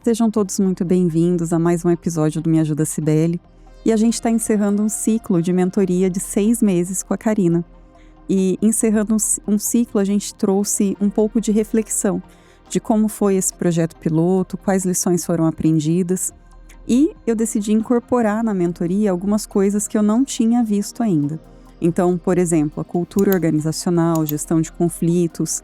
Sejam todos muito bem-vindos a mais um episódio do Me Ajuda Cibele. E a gente está encerrando um ciclo de mentoria de 6 meses com a Karina. E encerrando um ciclo, a gente trouxe um pouco de reflexão de como foi esse projeto piloto, quais lições foram aprendidas. E eu decidi incorporar na mentoria algumas coisas que eu não tinha visto ainda. Então, por exemplo, a cultura organizacional, gestão de conflitos,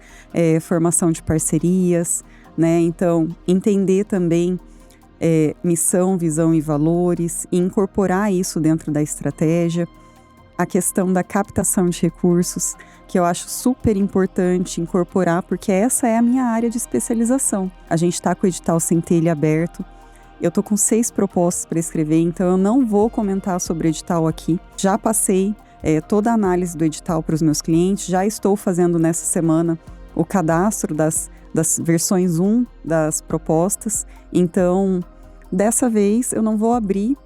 formação de parcerias, né? Então, entender também missão, visão e valores e incorporar isso dentro da estratégia. A questão da captação de recursos, que eu acho super importante incorporar, porque essa é a minha área de especialização. A gente está com o edital Centelha aberto. Eu estou com 6 propostas para escrever, então eu não vou comentar sobre o edital aqui. Já passei toda a análise do edital para os meus clientes, já estou fazendo nessa semana o cadastro das versões 1 das propostas. Então, dessa vez eu não vou abrir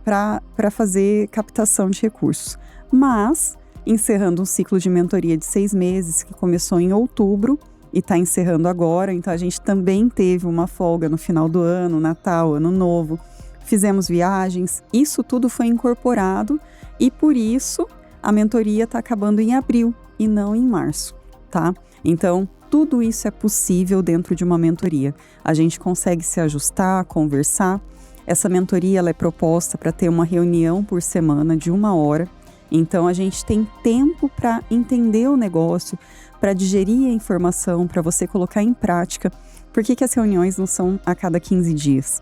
para fazer captação de recursos. Mas, encerrando um ciclo de mentoria de 6 meses, que começou em outubro e está encerrando agora, então a gente também teve uma folga no final do ano, Natal, Ano Novo, fizemos viagens, isso tudo foi incorporado e por isso a mentoria está acabando em abril e não em março, tá? Então, tudo isso é possível dentro de uma mentoria. A gente consegue se ajustar, conversar. Essa mentoria ela é proposta para ter uma reunião por semana de 1 hora. Então, a gente tem tempo para entender o negócio, para digerir a informação, para você colocar em prática. Por que as reuniões não são a cada 15 dias?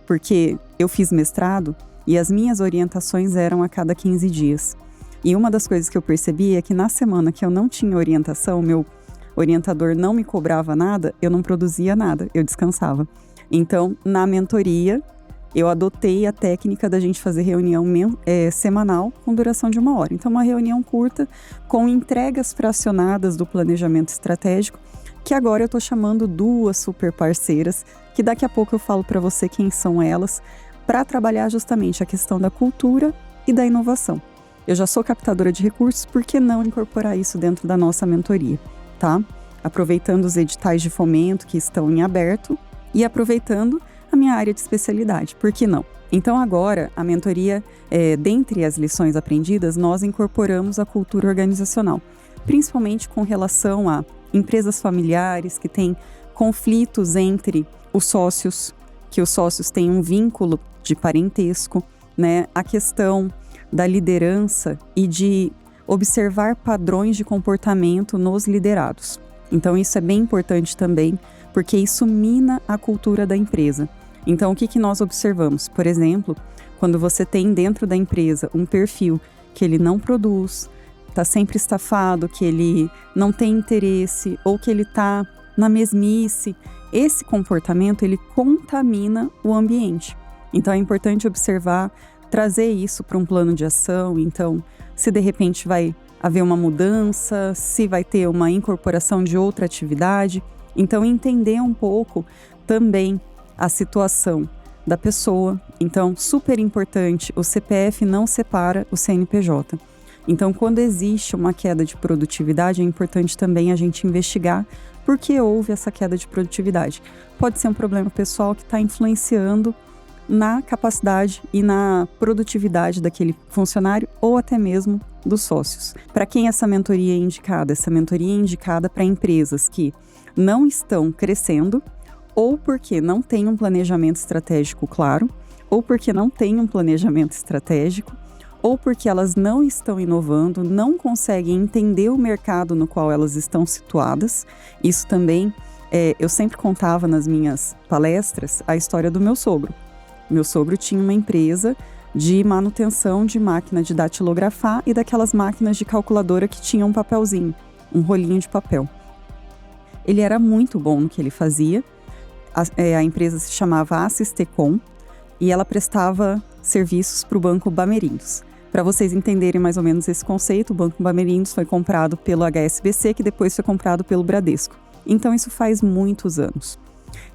Porque eu fiz mestrado e as minhas orientações eram a cada 15 dias. E uma das coisas que eu percebi é que na semana que eu não tinha orientação, meu orientador não me cobrava nada, eu não produzia nada, eu descansava. Então, na mentoria, eu adotei a técnica da gente fazer reunião semanal com duração de 1 hora. Então, uma reunião curta com entregas fracionadas do planejamento estratégico, que agora eu estou chamando 2 super parceiras, que daqui a pouco eu falo para você quem são elas, para trabalhar justamente a questão da cultura e da inovação. Eu já sou captadora de recursos, por que não incorporar isso dentro da nossa mentoria, tá? Aproveitando os editais de fomento que estão em aberto e aproveitando a minha área de especialidade, por que não? Então agora, a mentoria, dentre as lições aprendidas, nós incorporamos a cultura organizacional, principalmente com relação a empresas familiares que têm conflitos entre os sócios, que os sócios têm um vínculo de parentesco, né? A questão da liderança e de observar padrões de comportamento nos liderados. Então isso é bem importante também, porque isso mina a cultura da empresa. Então o que nós observamos? Por exemplo, quando você tem dentro da empresa um perfil que ele não produz, está sempre estafado, que ele não tem interesse ou que ele está na mesmice, esse comportamento ele contamina o ambiente. Então é importante observar, trazer isso para um plano de ação. Então, se de repente vai haver uma mudança, se vai ter uma incorporação de outra atividade. Então, entender um pouco também a situação da pessoa. Então, super importante, o CPF não separa o CNPJ. Então, quando existe uma queda de produtividade, é importante também a gente investigar por que houve essa queda de produtividade. Pode ser um problema pessoal que está influenciando na capacidade e na produtividade daquele funcionário ou até mesmo dos sócios. Para quem essa mentoria é indicada? Essa mentoria é indicada para empresas que não estão crescendo ou porque não têm um planejamento estratégico claro, ou porque não têm um planejamento estratégico, ou porque elas não estão inovando, não conseguem entender o mercado no qual elas estão situadas. Isso também, eu sempre contava nas minhas palestras a história do meu sogro. Meu sogro tinha uma empresa de manutenção de máquina de datilografar e daquelas máquinas de calculadora que tinham um papelzinho, um rolinho de papel. Ele era muito bom no que ele fazia. A empresa se chamava Assistecom e ela prestava serviços para o Banco Bamerindos. Para vocês entenderem mais ou menos esse conceito, o Banco Bamerindos foi comprado pelo HSBC, que depois foi comprado pelo Bradesco. Então isso faz muitos anos.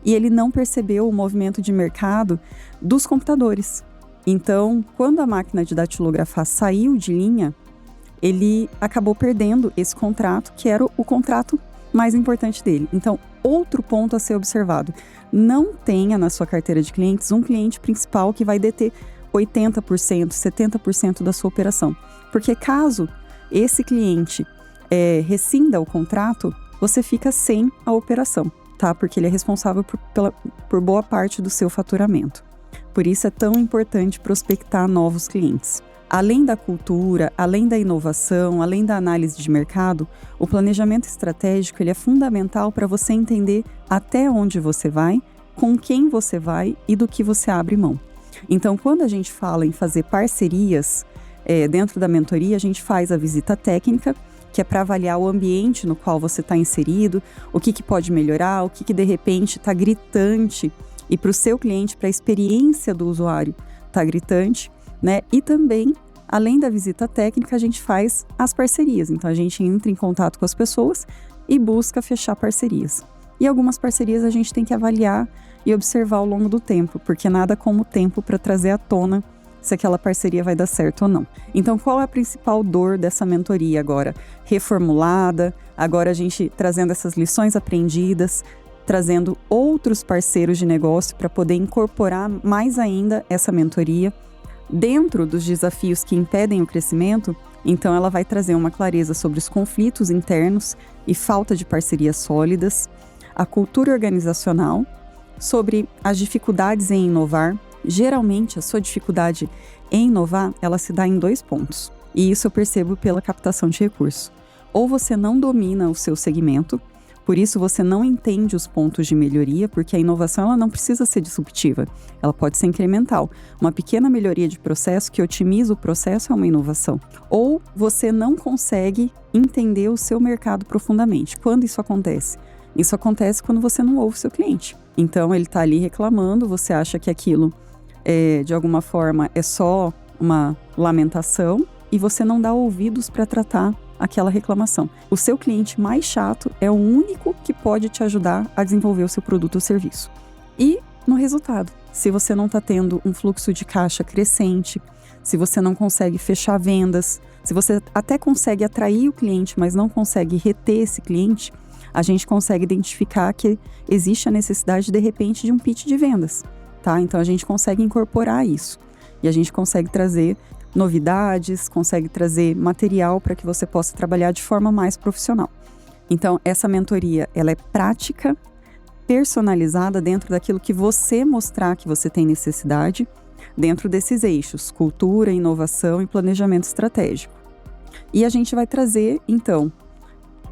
E ele não percebeu o movimento de mercado dos computadores. Então, quando a máquina de datilografar saiu de linha, ele acabou perdendo esse contrato, que era o contrato mais importante dele. Então, outro ponto a ser observado: não tenha na sua carteira de clientes um cliente principal que vai deter 80%, 70% da sua operação. Porque caso esse cliente rescinda o contrato, você fica sem a operação, tá? Porque ele é responsável por boa parte do seu faturamento. Por isso é tão importante prospectar novos clientes. Além da cultura, além da inovação, além da análise de mercado, o planejamento estratégico ele é fundamental para você entender até onde você vai, com quem você vai e do que você abre mão. Então, quando a gente fala em fazer parcerias, dentro da mentoria, a gente faz a visita técnica, que é para avaliar o ambiente no qual você está inserido, o que pode melhorar, o que de repente está gritante, e para o seu cliente, para a experiência do usuário, está gritante, né? E também, além da visita técnica, a gente faz as parcerias. Então, a gente entra em contato com as pessoas e busca fechar parcerias. E algumas parcerias a gente tem que avaliar e observar ao longo do tempo, porque nada como o tempo para trazer à tona se aquela parceria vai dar certo ou não. Então, qual é a principal dor dessa mentoria agora? Reformulada, agora a gente trazendo essas lições aprendidas, trazendo outros parceiros de negócio para poder incorporar mais ainda essa mentoria dentro dos desafios que impedem o crescimento. Então, ela vai trazer uma clareza sobre os conflitos internos e falta de parcerias sólidas, a cultura organizacional, sobre as dificuldades em inovar. Geralmente, a sua dificuldade em inovar, ela se dá em 2 pontos. E isso eu percebo pela captação de recursos. Ou você não domina o seu segmento, por isso você não entende os pontos de melhoria, porque a inovação ela não precisa ser disruptiva, ela pode ser incremental. Uma pequena melhoria de processo que otimiza o processo é uma inovação. Ou você não consegue entender o seu mercado profundamente. Quando isso acontece? Isso acontece quando você não ouve o seu cliente. Então, ele está ali reclamando, você acha que aquilo, de alguma forma, é só uma lamentação e você não dá ouvidos para tratar aquela reclamação. O seu cliente mais chato é o único que pode te ajudar a desenvolver o seu produto ou serviço. E, no resultado, se você não está tendo um fluxo de caixa crescente, se você não consegue fechar vendas, se você até consegue atrair o cliente, mas não consegue reter esse cliente, a gente consegue identificar que existe a necessidade, de repente, de um pitch de vendas, tá? Então, a gente consegue incorporar isso. E a gente consegue trazer novidades, consegue trazer material para que você possa trabalhar de forma mais profissional. Então, essa mentoria, ela é prática, personalizada dentro daquilo que você mostrar que você tem necessidade, dentro desses eixos, cultura, inovação e planejamento estratégico. E a gente vai trazer, então,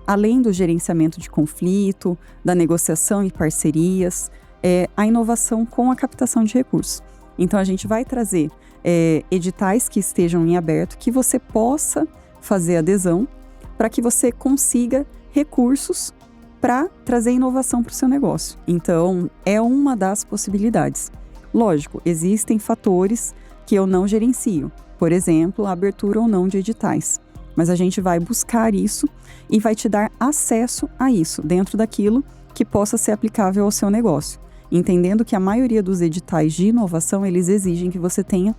além do gerenciamento de conflito, da negociação e parcerias, a inovação com a captação de recursos. Então, a gente vai trazer editais que estejam em aberto, que você possa fazer adesão, para que você consiga recursos para trazer inovação para o seu negócio. Então, é uma das possibilidades. Lógico, existem fatores que eu não gerencio. Por exemplo, a abertura ou não de editais. Mas a gente vai buscar isso e vai te dar acesso a isso, dentro daquilo que possa ser aplicável ao seu negócio. Entendendo que a maioria dos editais de inovação, eles exigem que você tenha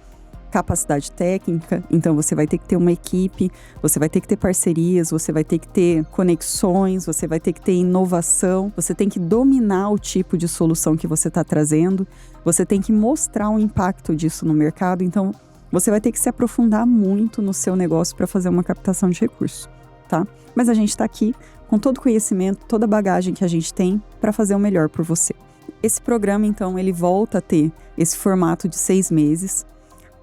capacidade técnica, então você vai ter que ter uma equipe, você vai ter que ter parcerias, você vai ter que ter conexões, você vai ter que ter inovação, você tem que dominar o tipo de solução que você está trazendo, você tem que mostrar o impacto disso no mercado, então você vai ter que se aprofundar muito no seu negócio para fazer uma captação de recursos, tá? Mas a gente está aqui com todo o conhecimento, toda a bagagem que a gente tem para fazer o melhor por você. Esse programa, então, ele volta a ter esse formato de 6 meses.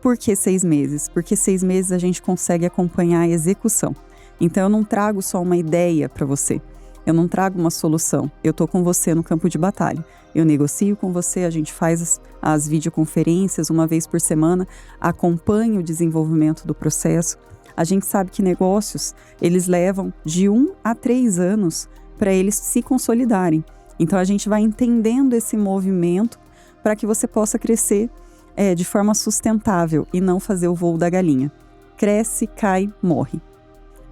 Por que 6 meses? Porque 6 meses a gente consegue acompanhar a execução. Então, eu não trago só uma ideia para você. Eu não trago uma solução. Eu estou com você no campo de batalha. Eu negocio com você, a gente faz as videoconferências uma vez por semana, acompanho o desenvolvimento do processo. A gente sabe que negócios, eles levam de 1 a 3 anos para eles se consolidarem. Então, a gente vai entendendo esse movimento para que você possa crescer de forma sustentável e não fazer o voo da galinha. Cresce, cai, morre.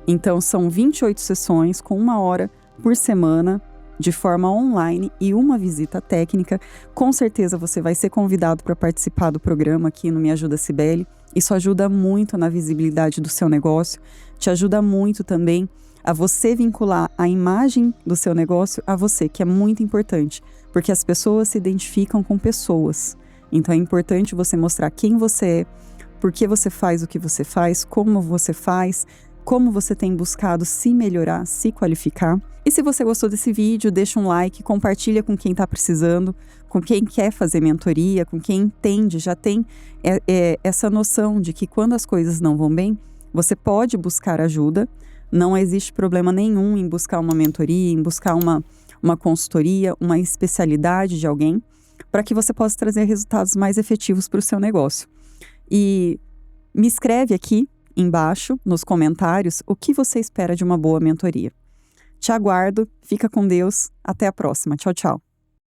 Então, são 28 sessões com 1 hora por semana, de forma online e uma visita técnica. Com certeza você vai ser convidado para participar do programa aqui no Me Ajuda Cibele. Isso ajuda muito na visibilidade do seu negócio, te ajuda muito também a você vincular a imagem do seu negócio a você, que é muito importante, porque as pessoas se identificam com pessoas. Então é importante você mostrar quem você é, por que você faz o que você faz, como você tem buscado se melhorar, se qualificar. E se você gostou desse vídeo, deixa um like, compartilha com quem está precisando, com quem quer fazer mentoria, com quem entende, já tem essa noção de que quando as coisas não vão bem, você pode buscar ajuda. Não existe problema nenhum em buscar uma mentoria, em buscar uma consultoria, uma especialidade de alguém, para que você possa trazer resultados mais efetivos para o seu negócio. E me escreve aqui embaixo, nos comentários, o que você espera de uma boa mentoria. Te aguardo, fica com Deus, até a próxima. Tchau, tchau.